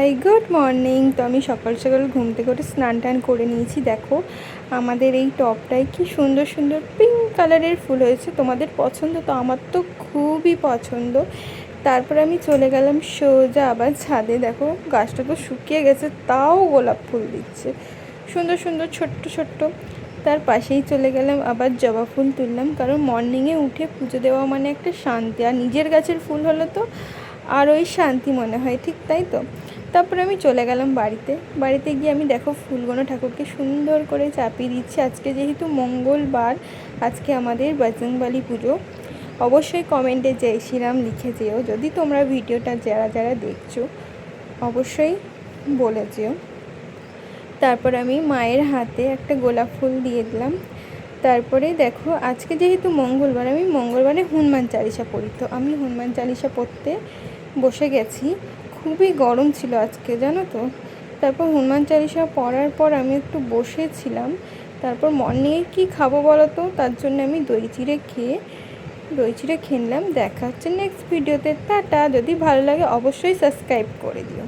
Hi good morning. তো আমি সকাল সকাল ঘুম থেকে উঠে স্নান টান করে নিয়েছি। দেখো আমাদের এই টপটায় কি সুন্দর সুন্দর পিঙ্ক কালারের ফুল হয়েছে। তোমাদের পছন্দ তো, আমার তো খুবই পছন্দ। তারপরে আমি চলে গেলাম সোজা আবার ছাদে। দেখো গাছটা তো শুকিয়ে গেছে, তাও গোলাপ ফুল দিচ্ছে সুন্দর সুন্দর ছোট্ট ছোট্ট। তার পাশেই চলে গেলাম আবার জবা ফুল তুললাম, কারণ মর্নিংয়ে উঠে পুজো দেওয়া মানে একটা শান্তি, আর নিজের গাছের ফুল হলে তো আর ওই শান্তি মনে হয়, ঠিক তাই তো। তারপরে আমি চলে গেলাম বাড়িতে গিয়ে আমি দেখো ফুলগুলো ঠাকুরকে সুন্দর করে চাপিয়ে দিচ্ছি। আজকে যেহেতু মঙ্গলবার, আজকে আমাদের বজরংবলী পুজো। অবশ্যই কমেন্টে জয় শ্রীরাম লিখে যেও, যদি তোমরা ভিডিওটা যারা যারা দেখছো অবশ্যই বলে যেও। তারপর আমি মায়ের হাতে একটা গোলাপ ফুল দিয়ে দিলাম। তারপরে দেখো আজকে যেহেতু মঙ্গলবার, আমি মঙ্গলবারে হনুমান চালিসা পড়ি, তো আমি হনুমান চালিসা পড়তে বসে গেছি। খুবই গরম ছিল আজকে, জানো তো। তারপর হনুমান চালিসা পড়ার পর আমি একটু বসেছিলাম। তারপর মর্নিংয়ে কী খাবো বলো তো, তার জন্য আমি দই চিড়ে খেয়ে নিলাম। দেখা হচ্ছে নেক্সট ভিডিওতে। টাটা। যদি ভালো লাগে অবশ্যই সাবস্ক্রাইব করে দিও।